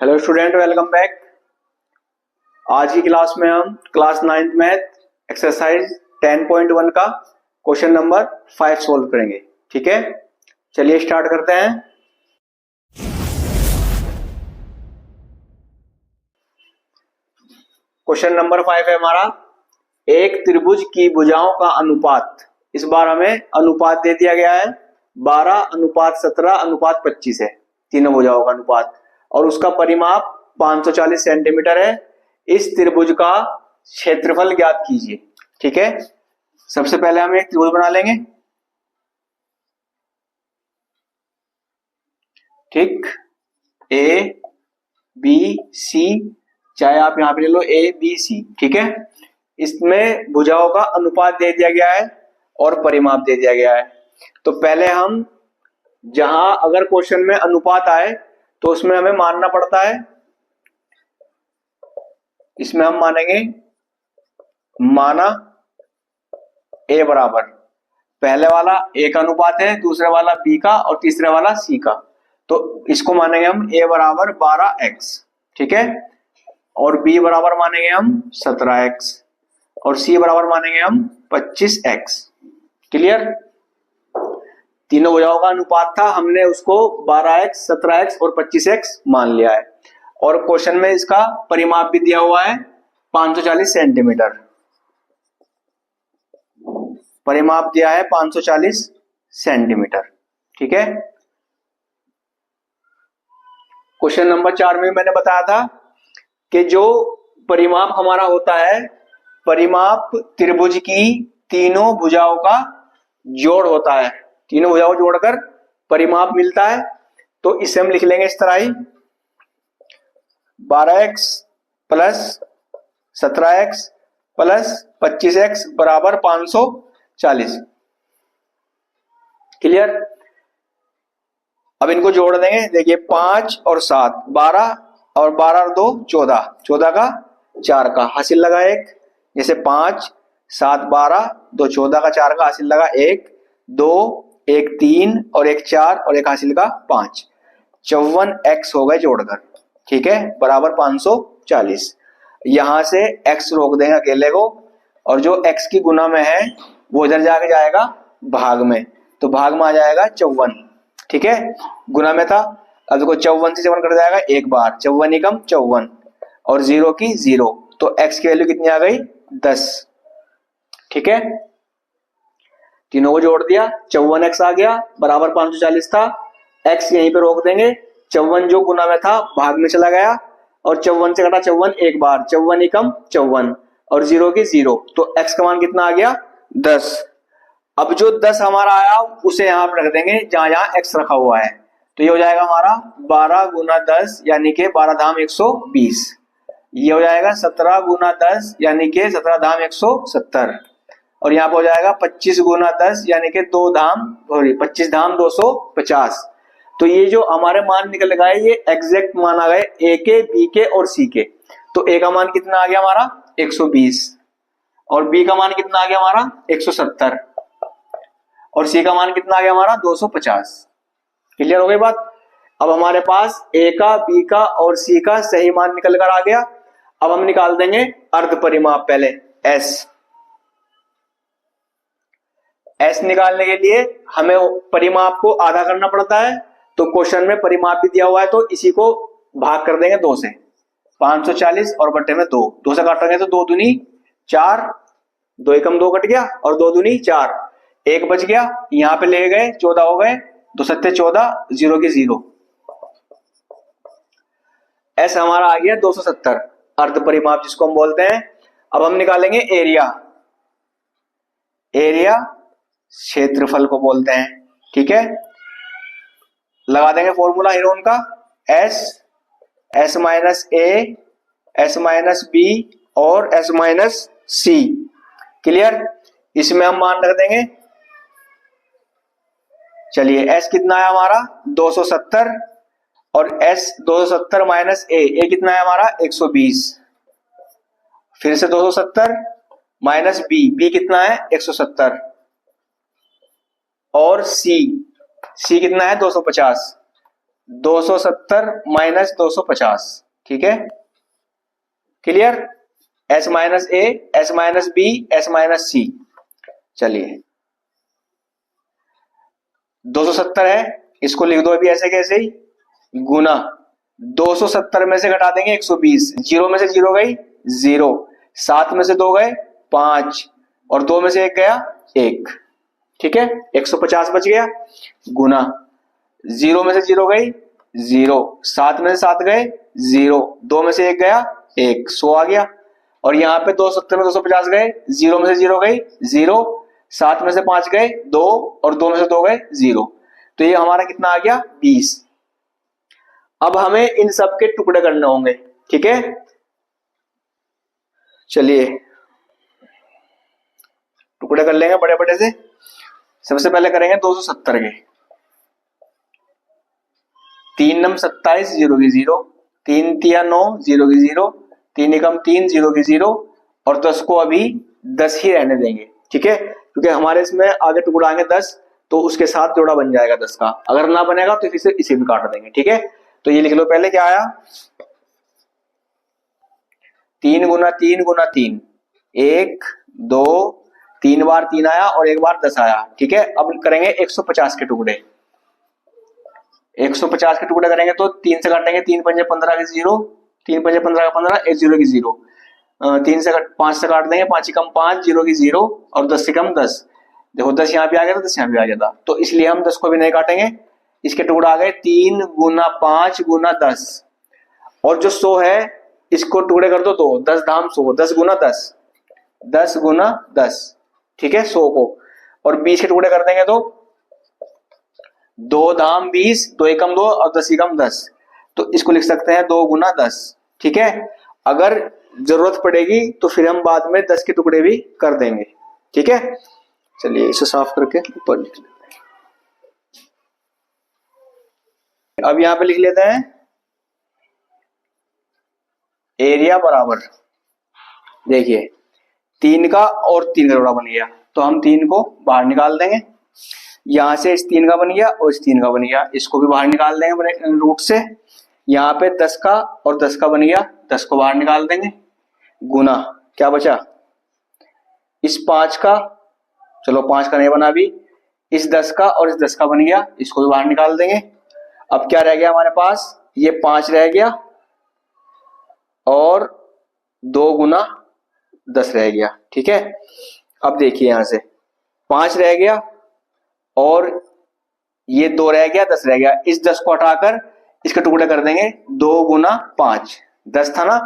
Hello student, welcome back. आज की class में हम क्लास 9th मैथ एक्सरसाइज 10.1 का क्वेश्चन नंबर 5 सोल्व करेंगे। ठीक है, चलिए स्टार्ट करते हैं। क्वेश्चन नंबर 5 है हमारा, एक त्रिभुज की भुजाओं का अनुपात। इस बार हमें अनुपात दे दिया गया है 12:17:25 है, तीनों भुजाओं का अनुपात, और उसका परिमाप 540 सेंटीमीटर है। इस त्रिभुज का क्षेत्रफल ज्ञात कीजिए। ठीक है, सबसे पहले हम एक त्रिभुज बना लेंगे। ठीक, ए बी सी, चाहे आप यहां पे ले लो ए बी सी। ठीक है, इसमें भुजाओं का अनुपात दे दिया गया है और परिमाप दे दिया गया है। तो पहले हम जहां अगर क्वेश्चन में अनुपात आए तो उसमें हमें मानना पड़ता है, इसमें हम मानेंगे माना ए बराबर, पहले वाला ए का अनुपात है, दूसरे वाला बी का और तीसरे वाला सी का, तो इसको मानेंगे हम ए बराबर 12x। ठीक है, और बी बराबर मानेंगे हम 17x और सी बराबर मानेंगे हम 25x। क्लियर, तीनों भुजाओं का अनुपात था, हमने उसको 12x 17x और 25x मान लिया है। और क्वेश्चन में इसका परिमाप भी दिया हुआ है 540 सेंटीमीटर, परिमाप दिया है 540 सेंटीमीटर। ठीक है, क्वेश्चन नंबर 4 में मैंने बताया था कि जो परिमाप हमारा होता है, परिमाप त्रिभुज की तीनों भुजाओं का जोड़ होता है, तीनों भुजाओं जोड़कर परिमाप मिलता है। तो इसे हम लिख लेंगे इस तरह ही, 12x plus 17x plus 25x बराबर 540। क्लियर, अब इनको जोड़ देंगे। देखिए 5 और 7 12 और 12 और 2 14, 14 का 4 का हासिल लगा 1, जैसे 5 7 12 2 14 का 4 का हासिल लगा 1 2 1 3 और 1 4 और 1 हासिल का 5, 54x हो गए जोड़कर। ठीक है, बराबर 540। यहां से x रोक देंगे अकेले को, और जो x की गुना में है वो इधर जाके जाएगा भाग में, तो भाग में आ जाएगा 54। ठीक है, गुना में था, अब देखो 54 से 54 कट जाएगा एक बार, 54 एकम 54 और 0 की 0, तो x की वैल्यू कितनी आ गई 10। ठीक है, तीनों को जोड़ दिया, 54x आ गया बराबर 540 था, x यहीं पे रोक देंगे, 54 जो गुना में था भाग में चला गया और 54 से कटा 54 एक बार, 54 एकम 54 और 0 की 0, तो x का मान कितना आ गया 10। अब जो 10 हमारा आया उसे यहां पर रख देंगे जहां जहां x रखा हुआ है, तो ये हो जाएगा हमारा 12 गुना 10 यानी कि 12 धाम 120, ये हो जाएगा 17 गुना 10 यानी कि 17 धाम 170, और यहाँ पे हो जाएगा 25 गुना 10 यानी कि 25 धाम 250। तो ये जो हमारे मान निकल गए ये एग्जैक्ट मान आ गए ए के, बी के और सी के। तो ए का मान कितना आ गया हमारा 120 और बी का मान कितना आ गया हमारा 170 और सी का मान कितना आ गया हमारा 250। क्लियर हो गई बात। अब हमारे पास ए का, बी का और सी का सही मान निकल कर आ गया। अब हम निकाल देंगे अर्ध परिमाप, पहले एस निकालने के लिए हमें परिमाप को आधा करना पड़ता है, तो क्वेश्चन में परिमाप भी दिया हुआ है, तो इसी को भाग कर देंगे 2 से, 540 और बट्टे में 2, 2 से काटेंगे तो 2 दूनी 4, 2 एकम 2 कट गया और 2 दूनी 4, 1 बच गया, यहां पे ले गए 14 हो गए, 2 सत्ते 14, 0 की 0, एस हमारा आ गया 270, अर्ध परिमाप जिसको हम बोलते हैं। अब हम निकालेंगे एरिया, एरिया क्षेत्रफल को बोलते हैं। ठीक है, लगा देंगे फॉर्मूला हीरोन का, एस माइनस ए, एस माइनस बी और एस माइनस सी। क्लियर, इसमें हम मान रख देंगे। चलिए एस कितना है हमारा 270 और एस 270 माइनस ए कितना है हमारा 120, फिर से 270 माइनस बी कितना है 170 और सी कितना है 250, 270 माइनस 250, ठीक है, clear. s minus A, s minus B, s minus C. चलिए 270 है, इसको लिख दो अभी ऐसे कैसे ही, गुना 270 में से घटा देंगे 120, 0 में से 0 गई 0, 7 में से 2 गए 5 और 2 में से 1 गया 1, ठीक है, 150 बच गया, गुना 0 में से 0 गई 0, 7 में से 7 गए 0, 2 में से 1 गया 1, 100 आ गया। और यहाँ पे 270 में 250 गए, 0 में से 0 गई 0, 7 में से 5 गए 2 और 2 में से 2 गए 0, तो ये हमारा कितना आ गया 20। अब हमें इन सब के टुकड़े करने होंगे, ठीक है। चलिए टुकड़े कर लेंगे बड़े बड़े से। सबसे पहले करेंगे 270 के, 3 नम 27, 0 की 0, 3 तिया 9, 0 की 0, 3 एकम 3, 0 की 0 और 10 को अभी 10 ही रहने देंगे, ठीक है, क्योंकि हमारे इसमें आगे टुकड़ा आएंगे 10 तो उसके साथ जोड़ा बन जाएगा 10 का, अगर ना बनेगा तो फिर इसे भी काट देंगे, ठीक है। तो ये लिख लो पहले क्या आया, 3 गुना 3 गुना 3, 1 2 3 बार 3 आया और 1 बार 10 आया, ठीक है। अब करेंगे 150 के टुकड़े, 150 के टुकड़े करेंगे तो 3 से काटेंगे, 3 पंजे 15 की 0, 3 पंजे 15 का 15, 1 0 की 0, 3 से 5 से काट देंगे, 5 कम 5, 0 की 0 और 10 से कम 10, देखो 10 यहाँ भी आ गया था 10 यहाँ भी आ जाता, तो इसलिए हम 10 को भी नहीं काटेंगे। इसके टुकड़ा आ गए 3 गुना 5 गुना 10 और जो 100 है इसको टुकड़े कर दो 2, 10 धाम 100, 10 गुना 10, 10 गुना 10, ठीक है, 100 को, और 20 के टुकड़े कर देंगे तो 2 धाम 20, 2 एकम 2 और 10 एकम 10, तो इसको लिख सकते हैं 2 गुना 10, ठीक है। अगर जरूरत पड़ेगी तो फिर हम बाद में 10 के टुकड़े भी कर देंगे, ठीक है। चलिए इसे साफ करके ऊपर लिख लेते हैं। अब यहां पे लिख लेते हैं एरिया बराबर, देखिए 3 का और 3 का जोड़ा बन गया तो हम 3 को बाहर निकाल देंगे, यहां से इस 3 का बन गया और इस 3 का बन गया, इसको भी बाहर निकाल देंगे रूट से। यहाँ पे 10 का और 10 का बन गया, 10 को बाहर निकाल देंगे, गुना क्या बचा, इस 5 का, चलो 5 का नहीं बना अभी, इस 10 का और इस 10 का बन गया, इसको भी बाहर निकाल देंगे। अब क्या रह गया हमारे पास, ये 5 रह गया और 2 गुना 10 रह गया, ठीक है। अब देखिए यहां से 5 रह गया और ये 2 रह गया, 10 रह गया, इस 10 को हटाकर इसके टुकड़े कर देंगे 2 गुना 5, 10 था ना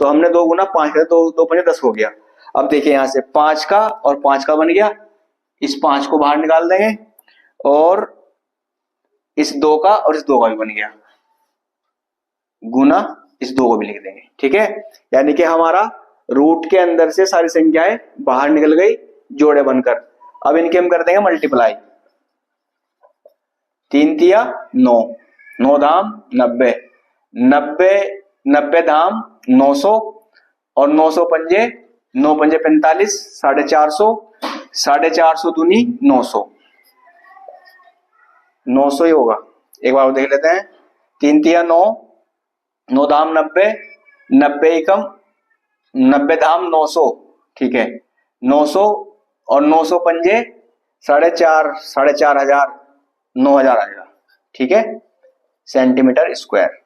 तो हमने 2 गुना 5 कर, 2 5 10 हो गया। अब देखिए यहां से 5 का और 5 का बन गया, इस 5 को बाहर निकाल देंगे और इस 2 का और इस 2 का भी बन गया, गुना इस 2 को भी लिख देंगे, ठीक है। यानी कि हमारा रूट के अंदर से सारी संख्याएं बाहर निकल गई जोड़े बनकर। अब इनके हम कर देंगे मल्टीप्लाई, 3 तिया 9, 9 धाम 90, 90 90 धाम 900 और 900 पंजे 9 पंजे 45, 450, 450 दूनी 900, 900 ही होगा, एक बार देख लेते हैं। 3 तिया 9, 9 धाम 90, 90 एकम 90 धाम 900, ठीक है, 900 और 900 पंजे 4.5 हजार 9000 आएगा, ठीक है, सेंटीमीटर स्क्वायर।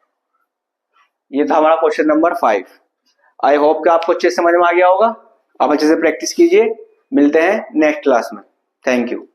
ये था हमारा क्वेश्चन नंबर 5। आई होप कि आपको अच्छे से समझ में आ गया होगा। आप अच्छे से प्रैक्टिस कीजिए, मिलते हैं नेक्स्ट क्लास में। Thank you.